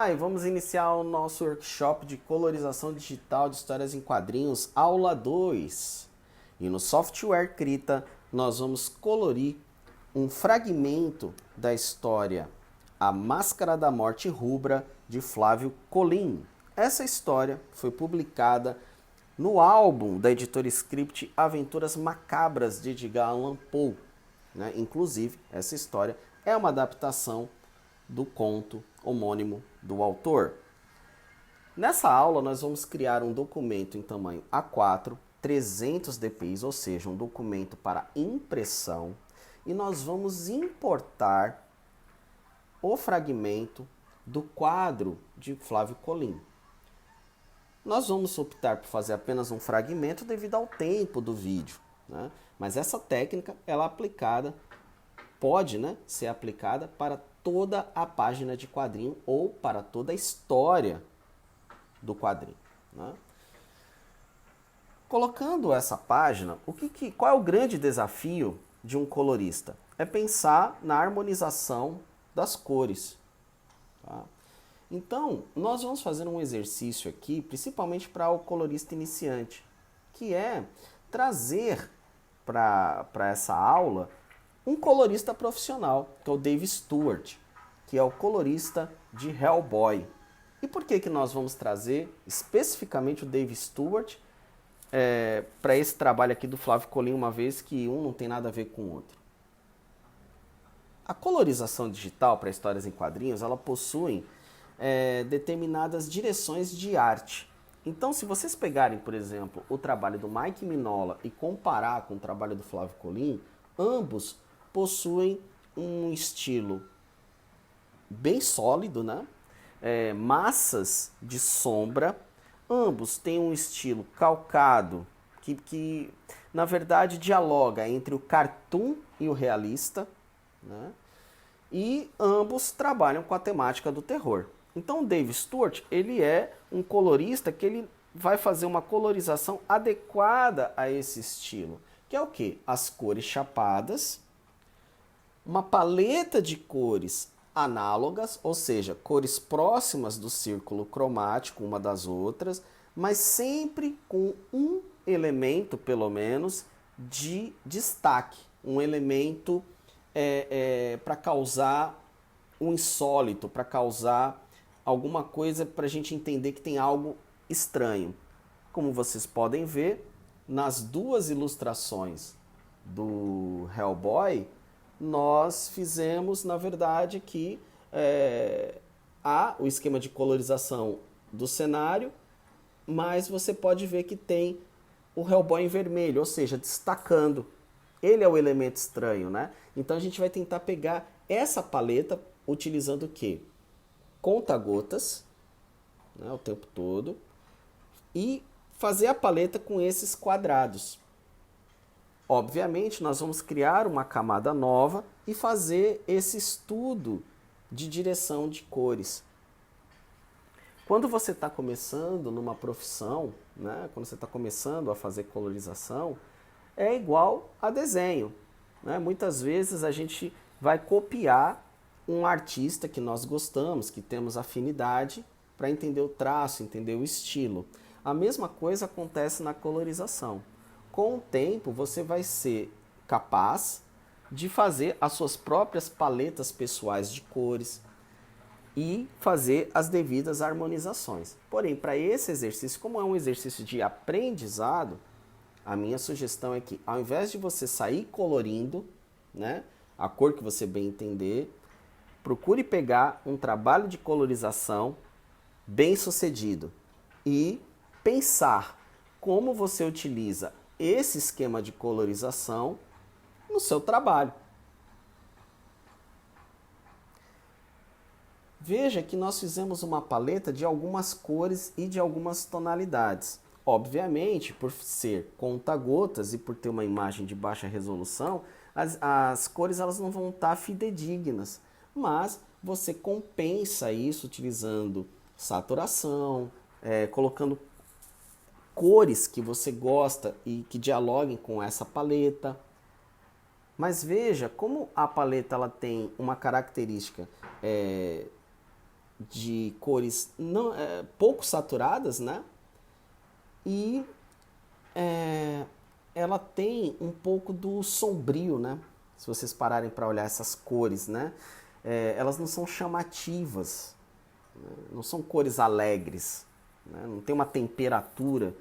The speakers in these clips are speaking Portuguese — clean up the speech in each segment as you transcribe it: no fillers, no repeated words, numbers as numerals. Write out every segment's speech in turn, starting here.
E vamos iniciar o nosso workshop de colorização digital de histórias em quadrinhos, aula 2. E no software Krita, nós vamos colorir um fragmento da história A Máscara da Morte Rubra, de Flávio Colin. Essa história foi publicada no álbum da editora Script Aventuras Macabras, de Edgar Allan Poe. Inclusive, essa história é uma adaptação do conto homônimo do autor. Nessa aula, nós vamos criar um documento em tamanho A4, 300 dpi, ou seja, um documento para impressão, e nós vamos importar o fragmento do quadro de Flávio Colin. Nós vamos optar por fazer apenas um fragmento devido ao tempo do vídeo, Mas essa técnica, ela é aplicada, pode ser aplicada para toda a página de quadrinho ou para toda a história do quadrinho. Colocando essa página, qual é o grande desafio de um colorista? É pensar na harmonização das cores. Então, nós vamos fazer um exercício aqui, principalmente para o colorista iniciante, que é trazer para essa aula um colorista profissional, que é o Dave Stewart, que é o colorista de Hellboy. E por que nós vamos trazer especificamente o Dave Stewart para esse trabalho aqui do Flávio Colin, uma vez que um não tem nada a ver com o outro? A colorização digital para histórias em quadrinhos, ela possui determinadas direções de arte. Então, se vocês pegarem, por exemplo, o trabalho do Mike Mignola e comparar com o trabalho do Flávio Colin, ambos possuem um estilo bem sólido, massas de sombra. Ambos têm um estilo calcado que na verdade dialoga entre o cartoon e o realista, E ambos trabalham com a temática do terror. Então o Dave Stewart, ele é um colorista que ele vai fazer uma colorização adequada a esse estilo, que é o quê? As cores chapadas, uma paleta de cores análogas, ou seja, cores próximas do círculo cromático uma das outras, mas sempre com um elemento, pelo menos, de destaque, um elemento para causar um insólito, para causar alguma coisa para a gente entender que tem algo estranho. Como vocês podem ver, nas duas ilustrações do Hellboy, nós fizemos, na verdade, que há o esquema de colorização do cenário, mas você pode ver que tem o Hellboy em vermelho, ou seja, destacando. Ele é o elemento estranho, Então a gente vai tentar pegar essa paleta utilizando o quê? Conta-gotas, o tempo todo, e fazer a paleta com esses quadrados. Obviamente, nós vamos criar uma camada nova e fazer esse estudo de direção de cores. Quando você está começando numa profissão, quando você está começando a fazer colorização, é igual a desenho. Muitas vezes a gente vai copiar um artista que nós gostamos, que temos afinidade, para entender o traço, entender o estilo. A mesma coisa acontece na colorização. Com o tempo, você vai ser capaz de fazer as suas próprias paletas pessoais de cores e fazer as devidas harmonizações. Porém, para esse exercício, como é um exercício de aprendizado, a minha sugestão é que, ao invés de você sair colorindo, a cor que você bem entender, procure pegar um trabalho de colorização bem sucedido e pensar como você utiliza esse esquema de colorização no seu trabalho. Veja que nós fizemos uma paleta de algumas cores e de algumas tonalidades. Obviamente, por ser conta-gotas e por ter uma imagem de baixa resolução, as cores elas não vão estar fidedignas, mas você compensa isso utilizando saturação, colocando cores que você gosta e que dialoguem com essa paleta. Mas veja como a paleta ela tem uma característica de cores não, pouco saturadas, né? E ela tem um pouco do sombrio, né? Se vocês pararem para olhar essas cores, né? Elas não são chamativas, né? Não são cores alegres, né? Não tem uma temperatura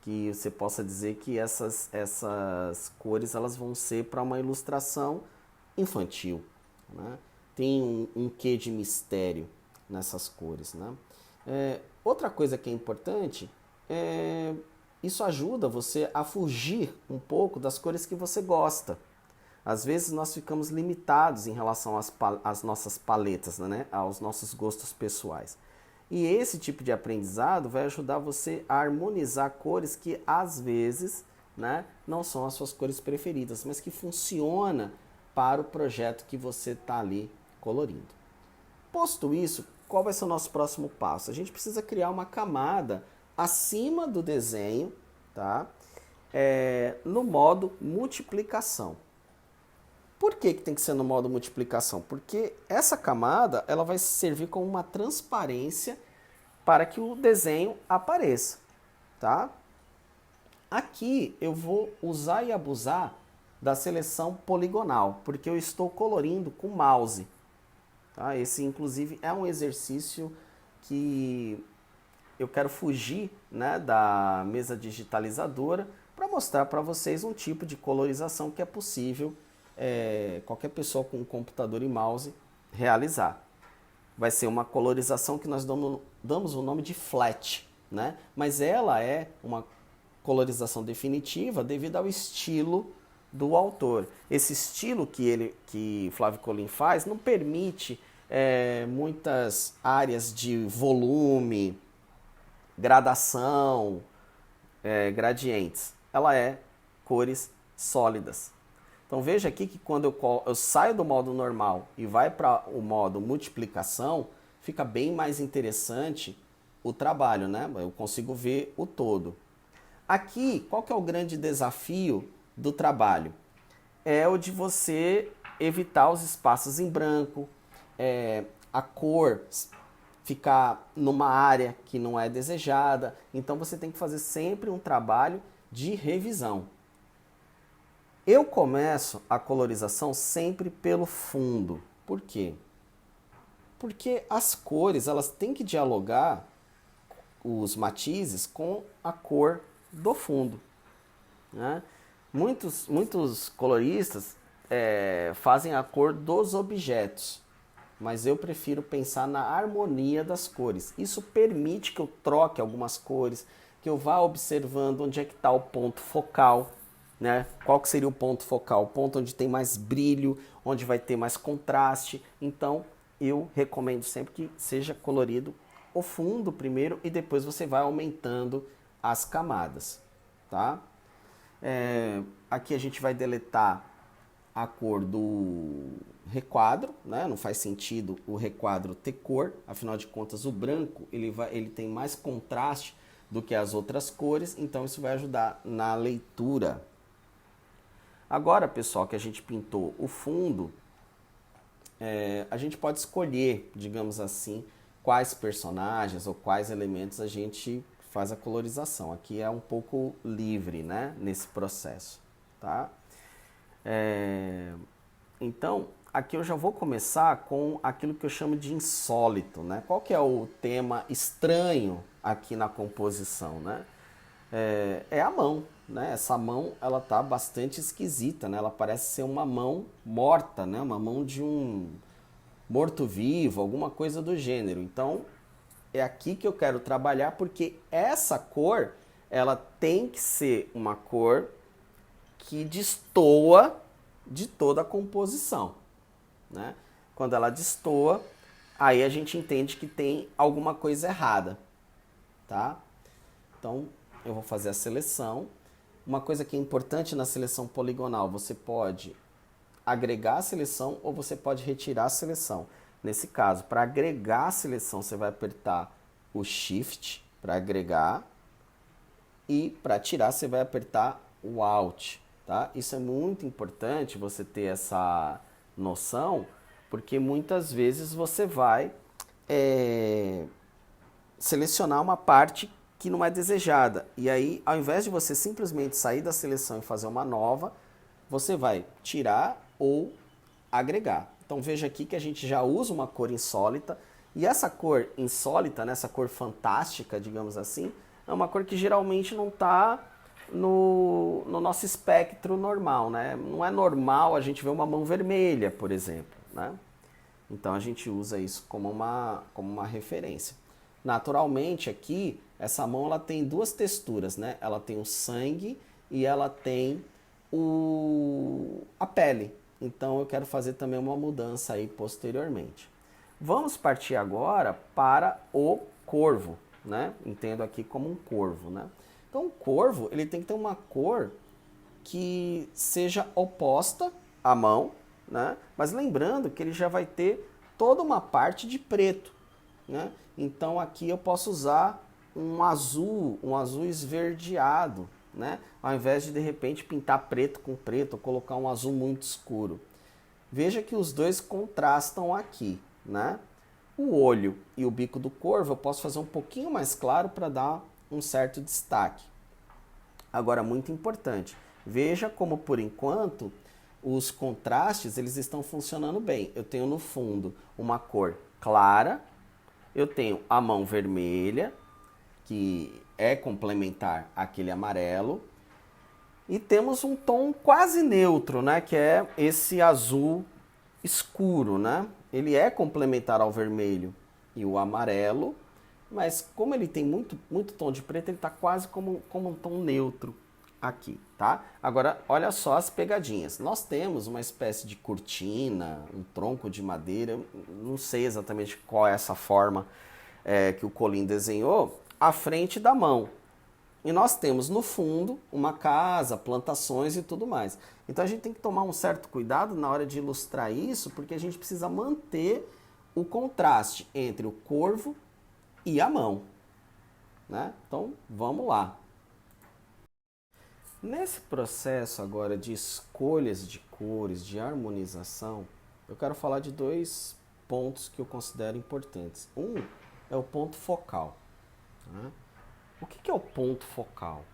que você possa dizer que essas cores elas vão ser para uma ilustração infantil, né? Tem um quê de mistério nessas cores, né? Outra coisa que é importante isso ajuda você a fugir um pouco das cores que você gosta. Às vezes nós ficamos limitados em relação às nossas paletas, né? Aos nossos gostos pessoais. E esse tipo de aprendizado vai ajudar você a harmonizar cores que às vezes, né, não são as suas cores preferidas, mas que funciona para o projeto que você está ali colorindo. Posto isso, qual vai ser o nosso próximo passo? A gente precisa criar uma camada acima do desenho, tá? No modo multiplicação. Por que tem que ser no modo multiplicação? Porque essa camada ela vai servir como uma transparência para que o desenho apareça, tá? Aqui eu vou usar e abusar da seleção poligonal, porque eu estou colorindo com mouse. Tá? Esse, inclusive, é um exercício que eu quero fugir, né, da mesa digitalizadora para mostrar para vocês um tipo de colorização que é possível qualquer pessoa com um computador e mouse realizar. Vai ser uma colorização que nós damos o nome de flat, né? Mas ela é uma colorização definitiva devido ao estilo do autor. Esse estilo que Flávio Colim faz não permite muitas áreas de volume, gradação, gradientes. Ela é cores sólidas. Então veja aqui que quando eu saio do modo normal e vai para o modo multiplicação, fica bem mais interessante o trabalho, né? Eu consigo ver o todo. Aqui, qual que é o grande desafio do trabalho? É o de você evitar os espaços em branco, a cor ficar numa área que não é desejada. Então você tem que fazer sempre um trabalho de revisão. Eu começo a colorização sempre pelo fundo. Por quê? Porque as cores elas têm que dialogar, os matizes, com a cor do fundo, né? Muitos coloristas fazem a cor dos objetos, mas eu prefiro pensar na harmonia das cores. Isso permite que eu troque algumas cores, que eu vá observando onde é que está o ponto focal, né? Qual que seria o ponto focal? O ponto onde tem mais brilho, onde vai ter mais contraste. Então, eu recomendo sempre que seja colorido o fundo primeiro e depois você vai aumentando as camadas, tá? Aqui a gente vai deletar a cor do requadro, né? Não faz sentido o requadro ter cor, afinal de contas o branco ele tem mais contraste do que as outras cores, então isso vai ajudar na leitura. Agora, pessoal, que a gente pintou o fundo, a gente pode escolher, digamos assim, quais personagens ou quais elementos a gente faz a colorização. Aqui é um pouco livre, né, nesse processo, tá? Então, aqui eu já vou começar com aquilo que eu chamo de insólito, né? Qual que é o tema estranho aqui na composição, né? É a mão, né? Essa mão, ela tá bastante esquisita, né? Ela parece ser uma mão morta, né? Uma mão de um morto-vivo, alguma coisa do gênero. Então, é aqui que eu quero trabalhar, porque essa cor, ela tem que ser uma cor que destoa de toda a composição, né? Quando ela destoa, aí a gente entende que tem alguma coisa errada, tá? Então, eu vou fazer a seleção. Uma coisa que é importante na seleção poligonal, você pode agregar a seleção ou você pode retirar a seleção. Nesse caso, para agregar a seleção, você vai apertar o Shift para agregar e para tirar, você vai apertar o Alt, tá? Isso é muito importante você ter essa noção, porque muitas vezes você vai selecionar uma parte que não é desejada. E aí, ao invés de você simplesmente sair da seleção e fazer uma nova, você vai tirar ou agregar. Então veja aqui que a gente já usa uma cor insólita, e essa cor insólita, né, essa cor fantástica, digamos assim, é uma cor que geralmente não está no nosso espectro normal, né? Não é normal a gente ver uma mão vermelha, por exemplo, né? Então a gente usa isso como uma referência. Naturalmente aqui, essa mão ela tem duas texturas, né? Ela tem o sangue e ela tem a pele. Então eu quero fazer também uma mudança aí posteriormente. Vamos partir agora para o corvo, né? Entendo aqui como um corvo, né? Então o corvo ele tem que ter uma cor que seja oposta à mão, né? Mas lembrando que ele já vai ter toda uma parte de preto, né? Então aqui eu posso usar um azul esverdeado, né? Ao invés de repente pintar preto com preto ou colocar um azul muito escuro. Veja que os dois contrastam aqui, né? O olho e o bico do corvo eu posso fazer um pouquinho mais claro para dar um certo destaque. Agora, muito importante, veja como por enquanto os contrastes eles estão funcionando bem. Eu tenho no fundo uma cor clara, eu tenho a mão vermelha, que é complementar àquele amarelo, e temos um tom quase neutro, né, que é esse azul escuro, né? Ele é complementar ao vermelho e o amarelo, mas como ele tem muito tom de preto, ele está quase como um tom neutro aqui, tá? Agora, olha só as pegadinhas. Nós temos uma espécie de cortina, um tronco de madeira, não sei exatamente qual é essa forma que o Colin desenhou, à frente da mão. E nós temos no fundo uma casa, plantações e tudo mais. Então a gente tem que tomar um certo cuidado na hora de ilustrar isso, porque a gente precisa manter o contraste entre o corvo e a mão, né? Então vamos lá. Nesse processo agora de escolhas de cores, de harmonização, eu quero falar de dois pontos que eu considero importantes. Um é o ponto focal, né? O que é o ponto focal?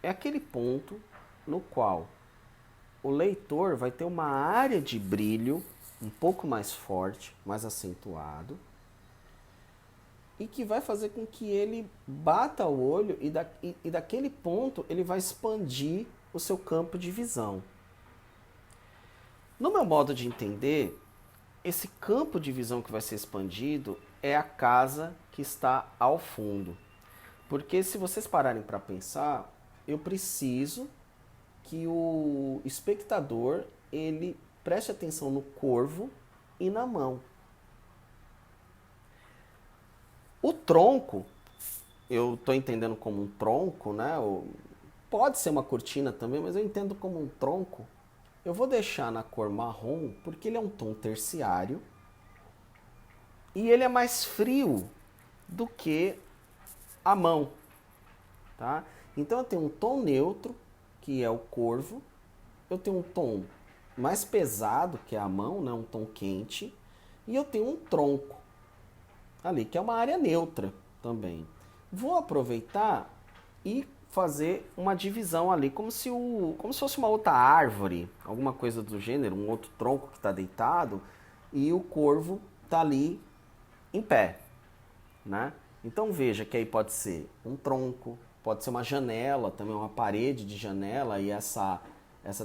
É aquele ponto no qual o leitor vai ter uma área de brilho um pouco mais forte, mais acentuado, e que vai fazer com que ele bata o olho e daquele ponto ele vai expandir o seu campo de visão. No meu modo de entender, esse campo de visão que vai ser expandido é a casa que está ao fundo. Porque se vocês pararem para pensar, eu preciso que o espectador ele preste atenção no corvo e na mão. O tronco, eu estou entendendo como um tronco, né? Pode ser uma cortina também, mas eu entendo como um tronco. Eu vou deixar na cor marrom porque ele é um tom terciário e ele é mais frio do que a mão, tá? Então eu tenho um tom neutro, que é o corvo, eu tenho um tom mais pesado, que é a mão, né? Um tom quente, e eu tenho um tronco ali, que é uma área neutra também. Vou aproveitar e fazer uma divisão ali, como se fosse uma outra árvore, alguma coisa do gênero, um outro tronco que está deitado, e o corvo está ali em pé, né? Então veja que aí pode ser um tronco, pode ser uma janela, também uma parede de janela e essa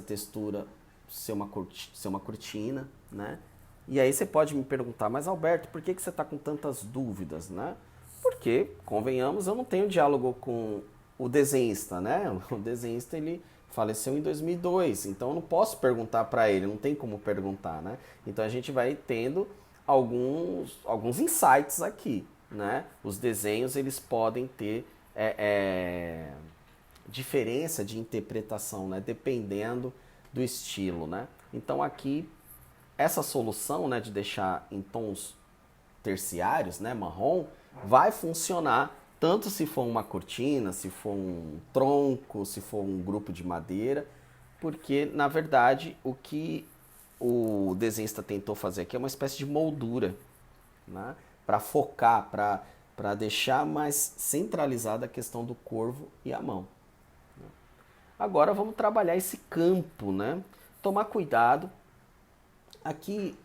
textura ser uma cortina, né? E aí você pode me perguntar, mas Alberto, por que você está com tantas dúvidas, né? Porque, convenhamos, eu não tenho diálogo com o desenhista, né? O desenhista, ele faleceu em 2002, então eu não posso perguntar para ele, não tem como perguntar, né? Então a gente vai tendo alguns insights aqui, né? Os desenhos eles podem ter diferença de interpretação, né? Dependendo do estilo, né? Então aqui essa solução, né, de deixar em tons terciários, né, marrom, vai funcionar tanto se for uma cortina, se for um tronco, se for um grupo de madeira, porque na verdade o que o desenhista tentou fazer aqui é uma espécie de moldura, né? Para focar, para deixar mais centralizada a questão do corvo e a mão. Agora vamos trabalhar esse campo, né? Tomar cuidado. Aqui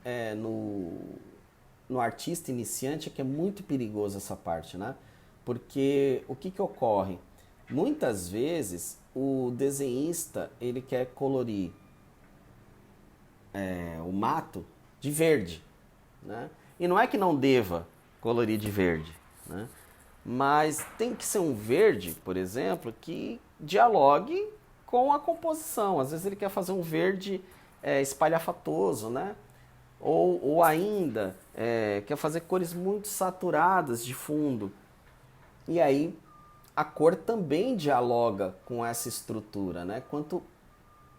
no artista iniciante é que é muito perigoso essa parte, né? Porque o que ocorre? Muitas vezes o desenhista ele quer colorir o mato de verde, né? E não é que não deva colorir de verde, né? Mas tem que ser um verde, por exemplo, que dialogue com a composição. Às vezes ele quer fazer um verde espalhafatoso, né? Ou ainda quer fazer cores muito saturadas de fundo. E aí a cor também dialoga com essa estrutura, né? Quanto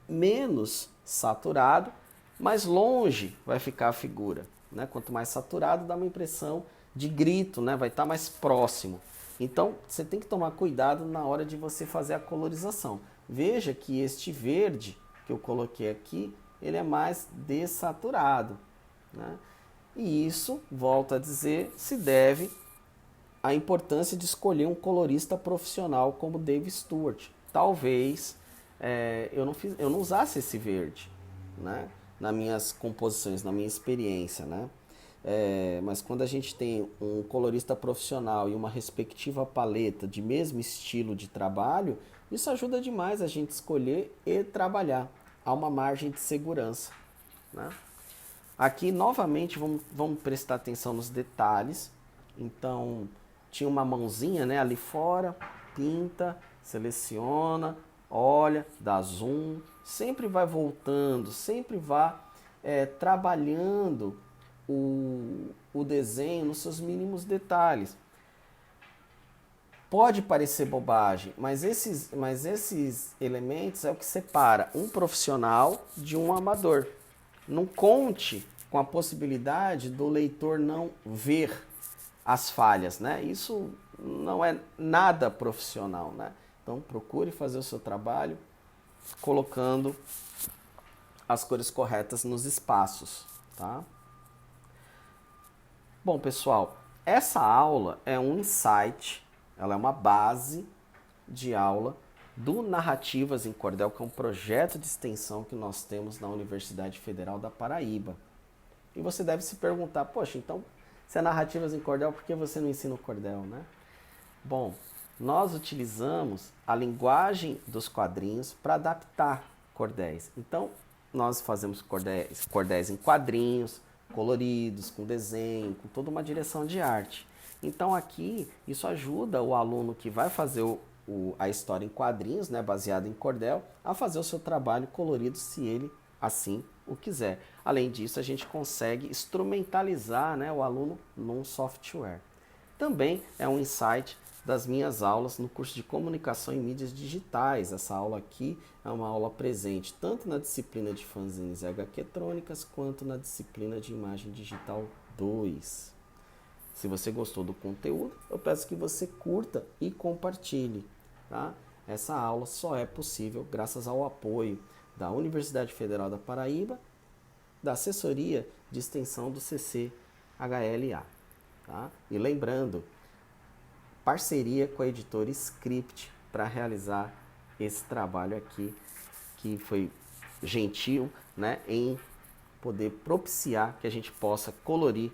menos saturado, mais longe vai ficar a figura, né? Quanto mais saturado, dá uma impressão de grito, né? Vai estar mais próximo. Então, você tem que tomar cuidado na hora de você fazer a colorização. Veja que este verde que eu coloquei aqui, ele é mais desaturado, né? E isso, volto a dizer, se deve à importância de escolher um colorista profissional como Dave Stewart. Talvez eu não usasse esse verde, né? Nas minhas composições, na minha experiência, né? Mas quando a gente tem um colorista profissional e uma respectiva paleta de mesmo estilo de trabalho, isso ajuda demais a gente escolher e trabalhar. Há uma margem de segurança, né? Aqui, novamente, vamos prestar atenção nos detalhes. Então, tinha uma mãozinha, né, ali fora, pinta, seleciona, olha, dá zoom, sempre vai voltando, sempre vai trabalhando o desenho nos seus mínimos detalhes. Pode parecer bobagem, mas esses elementos é o que separa um profissional de um amador. Não conte com a possibilidade do leitor não ver as falhas, né? Isso não é nada profissional, né? Então procure fazer o seu trabalho colocando as cores corretas nos espaços, tá? Bom, pessoal, essa aula é um insight, ela é uma base de aula do Narrativas em Cordel, que é um projeto de extensão que nós temos na Universidade Federal da Paraíba. E você deve se perguntar, poxa, então, se é Narrativas em Cordel, por que você não ensina o cordel, né? Bom, nós utilizamos a linguagem dos quadrinhos para adaptar cordéis. Então, nós fazemos cordéis em quadrinhos, coloridos, com desenho, com toda uma direção de arte. Então aqui, isso ajuda o aluno que vai fazer a história em quadrinhos, né, baseado em cordel, a fazer o seu trabalho colorido, se ele assim o quiser. Além disso, a gente consegue instrumentalizar, né, o aluno num software. Também é um insight das minhas aulas no curso de Comunicação em Mídias Digitais. Essa aula aqui é uma aula presente tanto na disciplina de fanzines e HQtrônicas quanto na disciplina de Imagem Digital 2. Se você gostou do conteúdo, eu peço que você curta e compartilhe, tá? Essa aula só é possível graças ao apoio da Universidade Federal da Paraíba, da assessoria de extensão do CCHLA, tá? E lembrando, parceria com a editora Script para realizar esse trabalho aqui, que foi gentil, né, em poder propiciar que a gente possa colorir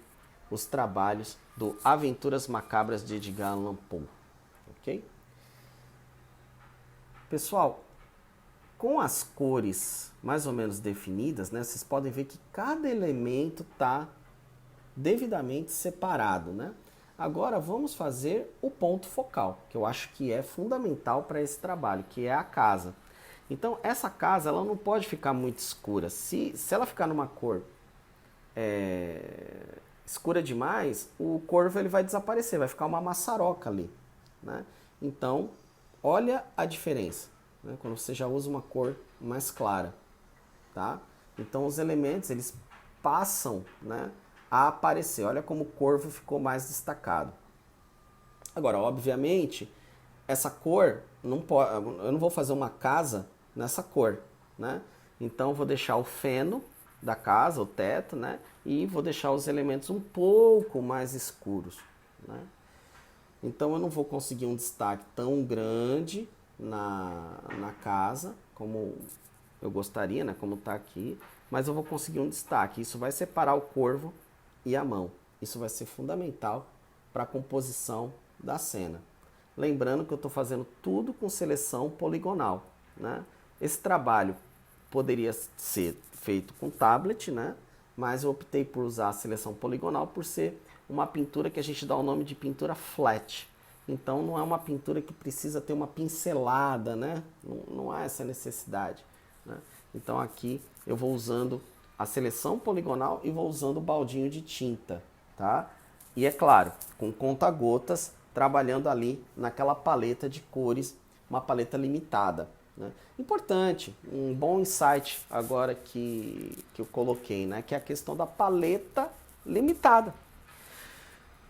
os trabalhos do Aventuras Macabras de Edgar Allan Poe, ok? Pessoal, com as cores mais ou menos definidas, né, vocês podem ver que cada elemento está devidamente separado, né? Agora vamos fazer o ponto focal, que eu acho que é fundamental para esse trabalho, que é a casa. Então essa casa ela não pode ficar muito escura. Se ela ficar numa cor escura demais, o corvo ele vai desaparecer, vai ficar uma maçaroca ali, né? Então olha a diferença, né, quando você já usa uma cor mais clara, tá? Então os elementos eles passam, né, a aparecer. Olha como o corvo ficou mais destacado. Agora, obviamente, essa cor não pode, eu não vou fazer uma casa nessa cor, né? Então eu vou deixar o feno, da casa, o teto, né? E vou deixar os elementos um pouco mais escuros, né? Então eu não vou conseguir um destaque tão grande na casa como eu gostaria, né? Como está aqui, mas eu vou conseguir um destaque. Isso vai separar o corvo e a mão. Isso vai ser fundamental para a composição da cena. Lembrando que eu estou fazendo tudo com seleção poligonal, né? Esse trabalho poderia ser feito com tablet, né? Mas eu optei por usar a seleção poligonal por ser uma pintura que a gente dá o nome de pintura flat. Então não é uma pintura que precisa ter uma pincelada, né? Não há essa necessidade, né? Então aqui eu vou usando a seleção poligonal e vou usando o baldinho de tinta, tá? E é claro, com conta-gotas, trabalhando ali naquela paleta de cores, uma paleta limitada, né? Importante, um bom insight agora que eu coloquei, né? Que é a questão da paleta limitada.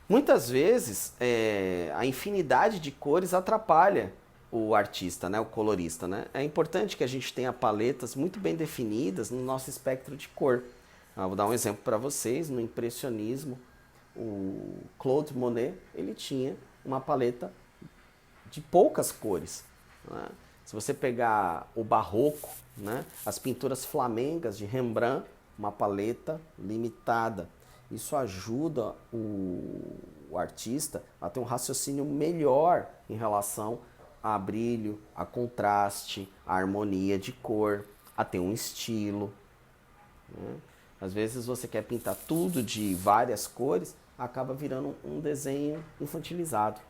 Muitas vezes a infinidade de cores atrapalha o artista, né? O colorista, né? É importante que a gente tenha paletas muito bem definidas no nosso espectro de cor. Vou dar um exemplo para vocês. No impressionismo, o Claude Monet, ele tinha uma paleta de poucas cores, né? Se você pegar o barroco, né, as pinturas flamengas de Rembrandt, uma paleta limitada. Isso ajuda o artista a ter um raciocínio melhor em relação a brilho, a contraste, a harmonia de cor, a ter um estilo, né? Às vezes você quer pintar tudo de várias cores, acaba virando um desenho infantilizado.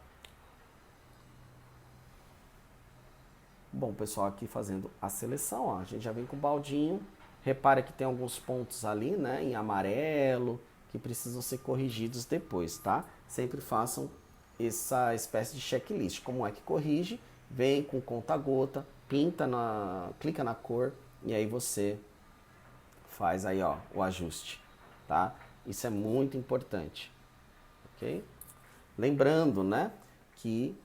Bom, pessoal, aqui fazendo a seleção, ó, a gente já vem com o baldinho. Repara que tem alguns pontos ali, né, em amarelo, que precisam ser corrigidos depois, tá? Sempre façam essa espécie de checklist. Como é que corrige? Vem com conta-gota, clica na cor e aí você faz aí, ó, o ajuste, tá? Isso é muito importante, ok? Lembrando, né, que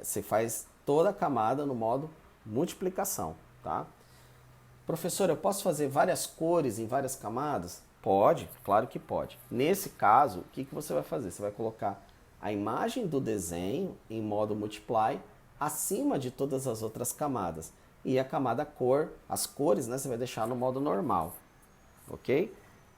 você faz toda a camada no modo multiplicação, tá? Professor, eu posso fazer várias cores em várias camadas? Pode, claro que pode. Nesse caso, o que você vai fazer? Você vai colocar a imagem do desenho em modo multiply acima de todas as outras camadas. E a camada cor, as cores, né, você vai deixar no modo normal, ok?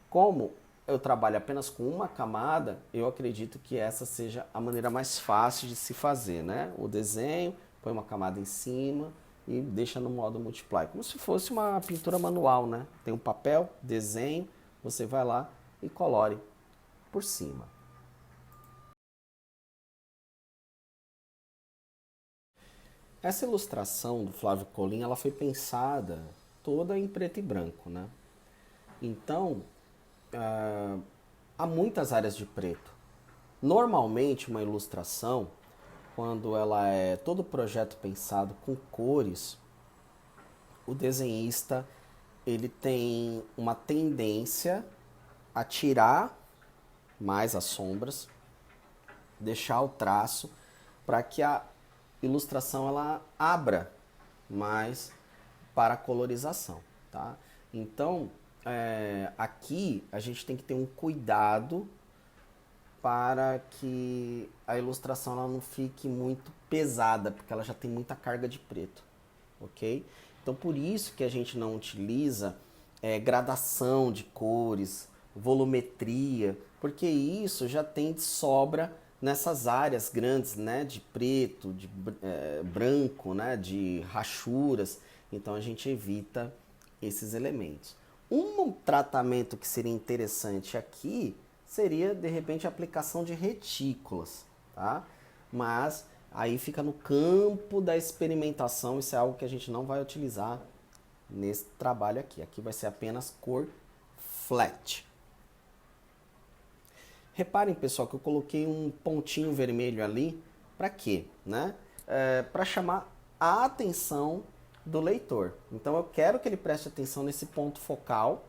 Como eu trabalho apenas com uma camada, eu acredito que essa seja a maneira mais fácil de se fazer, né? O desenho, põe uma camada em cima e deixa no modo multiply, como se fosse uma pintura manual, né? Tem um papel, desenho, você vai lá e colore por cima. Essa ilustração do Flávio Colim, ela foi pensada toda em preto e branco, né? Então, há muitas áreas de preto. Normalmente, uma ilustração, quando ela é todo o projeto pensado com cores, o desenhista ele tem uma tendência a tirar mais as sombras, deixar o traço para que a ilustração ela abra mais para a colorização, tá? Então, aqui a gente tem que ter um cuidado para que a ilustração ela não fique muito pesada, porque ela já tem muita carga de preto, ok? Então, por isso que a gente não utiliza gradação de cores, volumetria, porque isso já tem de sobra nessas áreas grandes, né, de preto, de branco, né, de rachuras. Então, a gente evita esses elementos. Um tratamento que seria interessante aqui seria, de repente, a aplicação de retículas, tá? Mas aí fica no campo da experimentação, isso é algo que a gente não vai utilizar nesse trabalho aqui. Aqui vai ser apenas cor flat. Reparem, pessoal, que eu coloquei um pontinho vermelho ali, para quê? Né? Para chamar a atenção do leitor. Então eu quero que ele preste atenção nesse ponto focal,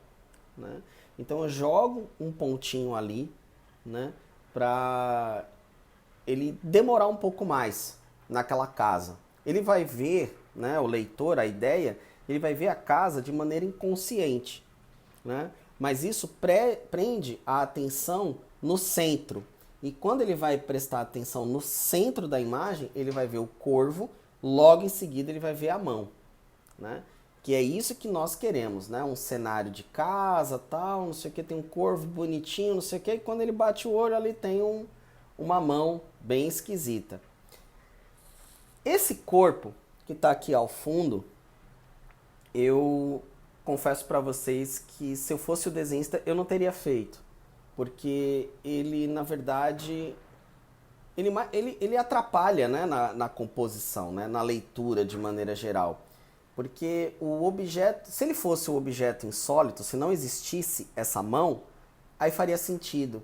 né? Então eu jogo um pontinho ali, né, para ele demorar um pouco mais naquela casa. Ele vai ver, né, o leitor, a ideia, ele vai ver a casa de maneira inconsciente. né? Mas isso prende a atenção no centro. E quando ele vai prestar atenção no centro da imagem, ele vai ver o corvo, logo em seguida ele vai ver a mão, né? Que é isso que nós queremos, né? Um cenário de casa, tal, não sei o que, tem um corvo bonitinho, não sei o que, e quando ele bate o olho ali tem uma mão bem esquisita. Esse corpo que está aqui ao fundo, eu confesso para vocês que se eu fosse o desenhista eu não teria feito, porque ele na verdade ele atrapalha, né, na composição, né, na leitura de maneira geral. Porque o objeto, se ele fosse um objeto insólito, se não existisse essa mão, aí faria sentido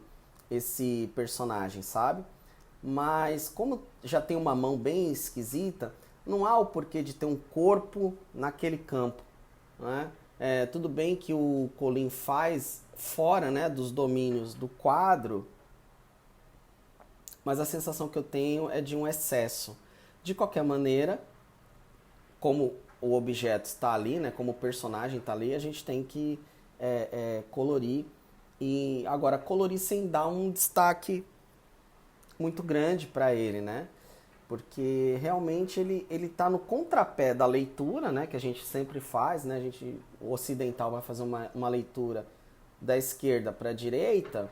esse personagem, sabe? Mas como já tem uma mão bem esquisita, não há o porquê de ter um corpo naquele campo, né? Tudo bem que o Colin faz fora, né, dos domínios do quadro, mas a sensação que eu tenho é de um excesso. De qualquer maneira, como o objeto está ali, né, como o personagem está ali, a gente tem que colorir. E agora, colorir sem dar um destaque muito grande para ele, né? Porque realmente ele tá no contrapé da leitura, né, que a gente sempre faz, né? O ocidental vai fazer uma leitura da esquerda para a direita,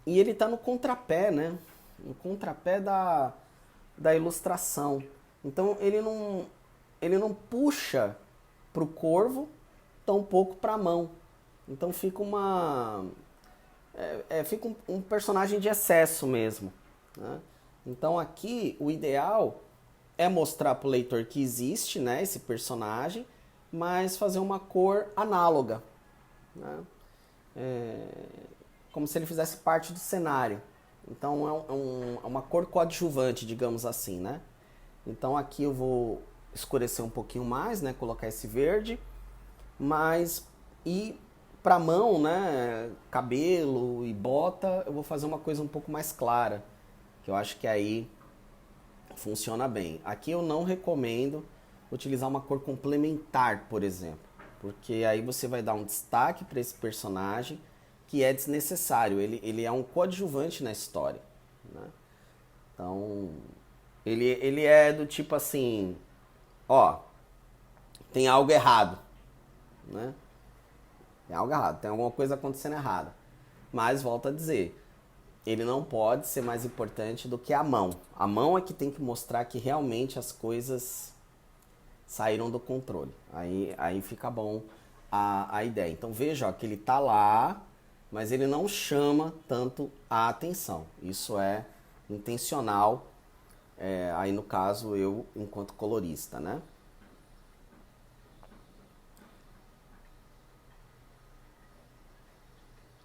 e ele está no contrapé, né? No contrapé da ilustração. Então ele não puxa para o corvo, tampouco para a mão. Então fica fica um personagem de excesso mesmo, né? Então aqui o ideal é mostrar para o leitor que existe, né, esse personagem, mas fazer uma cor análoga, né? Como se ele fizesse parte do cenário. Então é uma cor coadjuvante, digamos assim, né? Então aqui eu vou escurecer um pouquinho mais, né, colocar esse verde, mas e para mão, né, cabelo e bota, eu vou fazer uma coisa um pouco mais clara, que eu acho que aí funciona bem. Aqui eu não recomendo utilizar uma cor complementar, por exemplo, porque aí você vai dar um destaque para esse personagem que é desnecessário. Ele é um coadjuvante na história, né? Então, ele é do tipo assim, ó, tem algo errado, né? Tem algo errado, tem alguma coisa acontecendo errada. Mas, volto a dizer, ele não pode ser mais importante do que a mão. A mão é que tem que mostrar que realmente as coisas saíram do controle. Aí fica bom a ideia. Então veja, ó, que ele tá lá, mas ele não chama tanto a atenção. Isso é intencional, aí no caso eu enquanto colorista, né?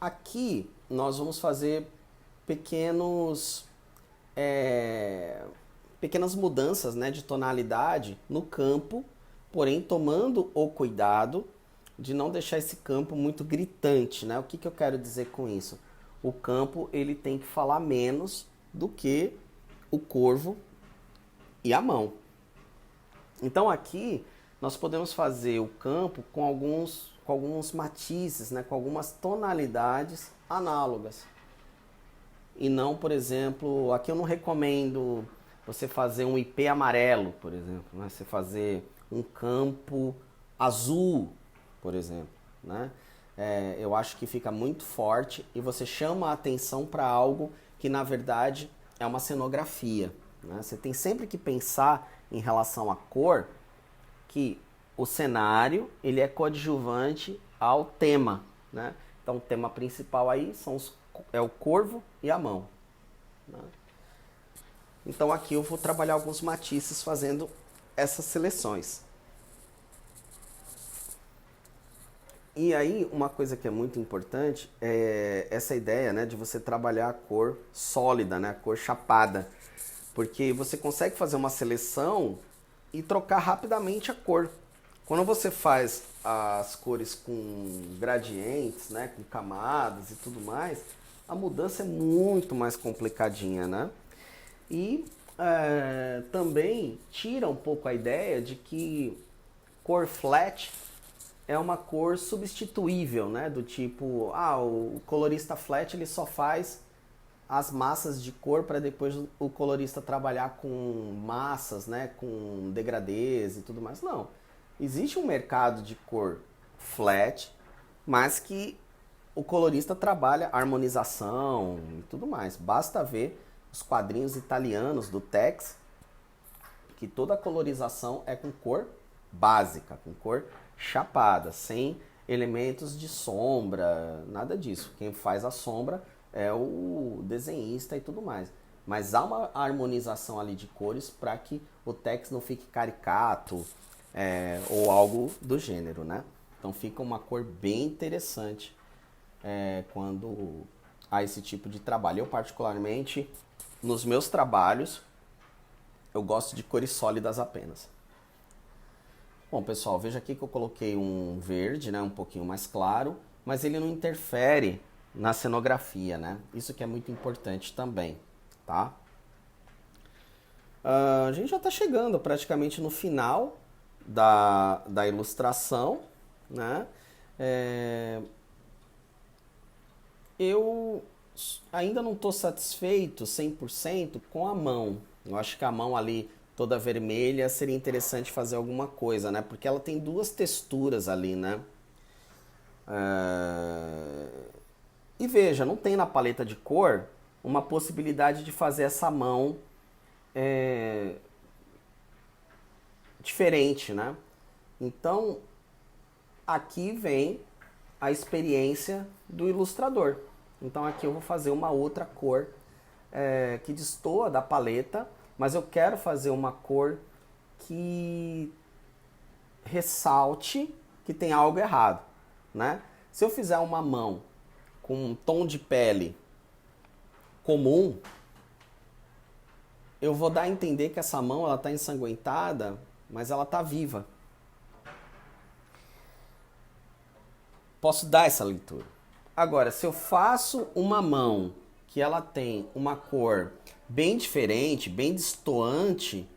Aqui nós vamos fazer pequenas mudanças, né, de tonalidade no campo, porém tomando o cuidado de não deixar esse campo muito gritante, né? O que eu quero dizer com isso? O campo ele tem que falar menos do que o corvo e a mão. Então aqui nós podemos fazer o campo com alguns matizes, né, com algumas tonalidades análogas. E não, por exemplo, aqui eu não recomendo você fazer um IP amarelo, por exemplo, né? Você fazer um campo azul, por exemplo, né? Eu acho que fica muito forte e você chama a atenção para algo que na verdade é uma cenografia, né? Você tem sempre que pensar em relação à cor que o cenário ele é coadjuvante ao tema, né? Então o tema principal aí é o corvo e a mão, né? Então aqui eu vou trabalhar alguns matizes fazendo essas seleções. E aí uma coisa que é muito importante é essa ideia, né, de você trabalhar a cor sólida, né, a cor chapada, porque você consegue fazer uma seleção e trocar rapidamente a cor. Quando você faz as cores com gradientes, né, com camadas e tudo mais, a mudança é muito mais complicadinha, né? E também tira um pouco a ideia de que cor flat é uma cor substituível, né? Do tipo, o colorista flat ele só faz as massas de cor para depois o colorista trabalhar com massas, né? Com degradês e tudo mais. Não. Existe um mercado de cor flat, mas que o colorista trabalha harmonização e tudo mais. Basta ver os quadrinhos italianos do Tex, que toda a colorização é com cor básica, com cor chapada, sem elementos de sombra, nada disso. Quem faz a sombra é o desenhista e tudo mais. Mas há uma harmonização ali de cores para que o Tex não fique caricato ou algo do gênero, né? Então fica uma cor bem interessante quando há esse tipo de trabalho. Eu particularmente, nos meus trabalhos, eu gosto de cores sólidas apenas. Bom, pessoal, veja aqui que eu coloquei um verde, né, um pouquinho mais claro, mas ele não interfere na cenografia, né? Isso que é muito importante também, tá? A gente já está chegando praticamente no final da ilustração, né? Eu ainda não estou satisfeito 100% com a mão. Eu acho que a mão ali toda vermelha seria interessante fazer alguma coisa, né? Porque ela tem duas texturas ali, né? E veja, não tem na paleta de cor uma possibilidade de fazer essa mão diferente, né? Então, aqui vem a experiência do ilustrador. Então aqui eu vou fazer uma outra cor que destoa da paleta, mas eu quero fazer uma cor que ressalte que tem algo errado, né? Se eu fizer uma mão com um tom de pele comum, eu vou dar a entender que essa mão ela está ensanguentada, mas ela está viva. Posso dar essa leitura. Agora, se eu faço uma mão que ela tem uma cor bem diferente, bem destoante,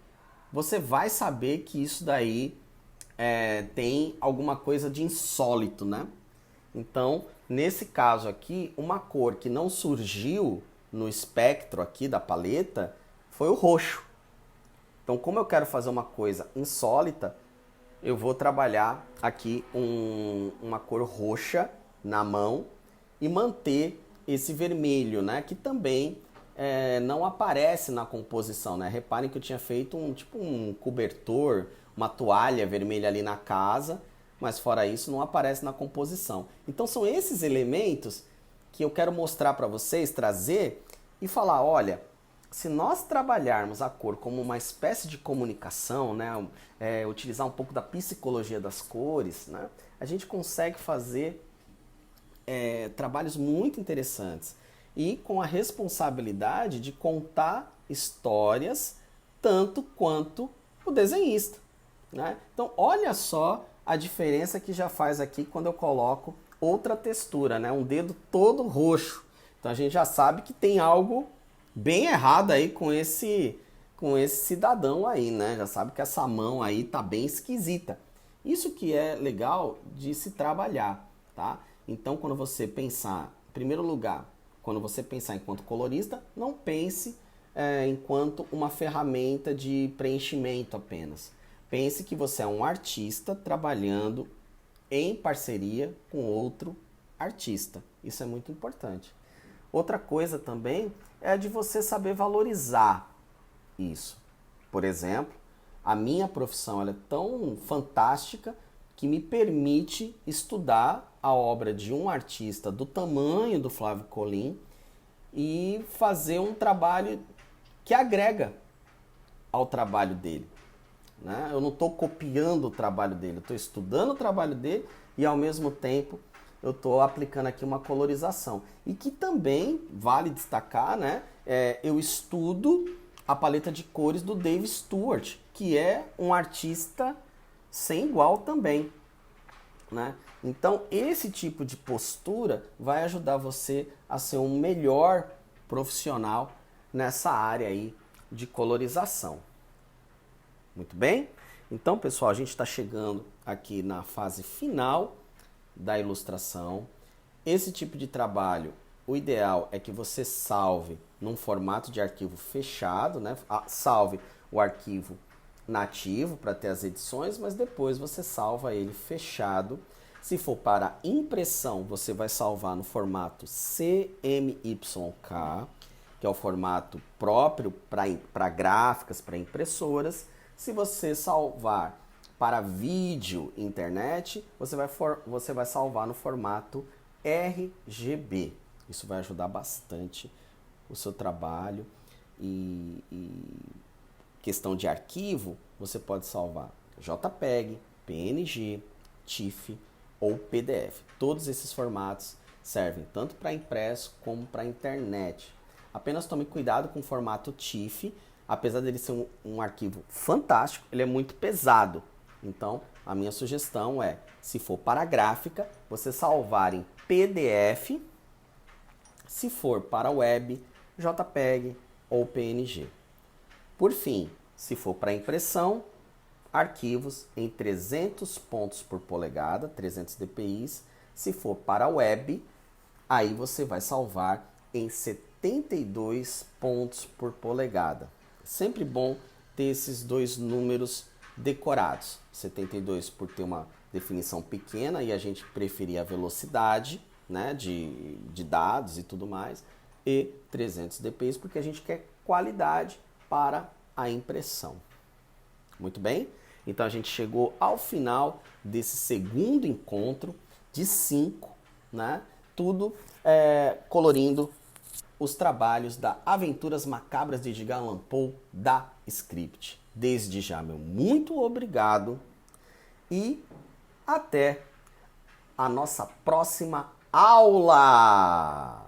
você vai saber que isso daí tem alguma coisa de insólito, né? Então, nesse caso aqui, uma cor que não surgiu no espectro aqui da paleta foi o roxo. Então, como eu quero fazer uma coisa insólita, eu vou trabalhar aqui uma cor roxa na mão e manter esse vermelho, né? Que também não aparece na composição, né? Reparem que eu tinha feito um cobertor, uma toalha vermelha ali na casa, mas fora isso não aparece na composição. Então são esses elementos que eu quero mostrar para vocês, trazer e falar, olha, se nós trabalharmos a cor como uma espécie de comunicação, né, utilizar um pouco da psicologia das cores, né, a gente consegue fazer trabalhos muito interessantes e com a responsabilidade de contar histórias tanto quanto o desenhista, né? Então olha só a diferença que já faz aqui quando eu coloco outra textura, né? Um dedo todo roxo. Então a gente já sabe que tem algo bem errado aí com esse cidadão aí, né? Já sabe que essa mão aí tá bem esquisita. Isso que é legal de se trabalhar, tá? Então quando você pensar, em primeiro lugar, quando você pensar enquanto colorista, não pense enquanto uma ferramenta de preenchimento apenas. Pense que você é um artista trabalhando em parceria com outro artista. Isso é muito importante. Outra coisa também é de você saber valorizar isso. Por exemplo, a minha profissão ela é tão fantástica que me permite estudar a obra de um artista do tamanho do Flávio Colim e fazer um trabalho que agrega ao trabalho dele, né? Eu não estou copiando o trabalho dele, eu estou estudando o trabalho dele e ao mesmo tempo eu estou aplicando aqui uma colorização. E que também vale destacar, né? Eu estudo a paleta de cores do Dave Stewart, que é um artista sem igual também, né? Então esse tipo de postura vai ajudar você a ser um melhor profissional nessa área aí de colorização. Muito bem? Então, pessoal, a gente está chegando aqui na fase final da ilustração. Esse tipo de trabalho, o ideal é que você salve num formato de arquivo fechado, né? Salve o arquivo nativo para ter as edições, mas depois você salva ele fechado. Se for para impressão, você vai salvar no formato CMYK, que é o formato próprio para gráficas, para impressoras. Se você salvar para vídeo internet, você vai salvar no formato RGB. Isso vai ajudar bastante o seu trabalho. E questão de arquivo, você pode salvar JPEG, PNG, TIFF ou PDF. Todos esses formatos servem tanto para impresso como para internet. Apenas tome cuidado com o formato TIFF. Apesar dele ser um arquivo fantástico, ele é muito pesado. Então, a minha sugestão é, se for para gráfica, você salvar em PDF. Se for para web, JPEG ou PNG. Por fim, se for para impressão, arquivos em 300 pontos por polegada, 300 dpi. Se for para web, aí você vai salvar em 72 pontos por polegada. Sempre bom ter esses dois números decorados. 72 por ter uma definição pequena e a gente preferir a velocidade, né, de dados e tudo mais. E 300 dpi porque a gente quer qualidade para a impressão. Muito bem? Então a gente chegou ao final desse segundo encontro de 5, né? Tudo colorindo os trabalhos da Aventuras Macabras de Edgar Allan Poe da Script. Desde já, meu muito obrigado e até a nossa próxima aula!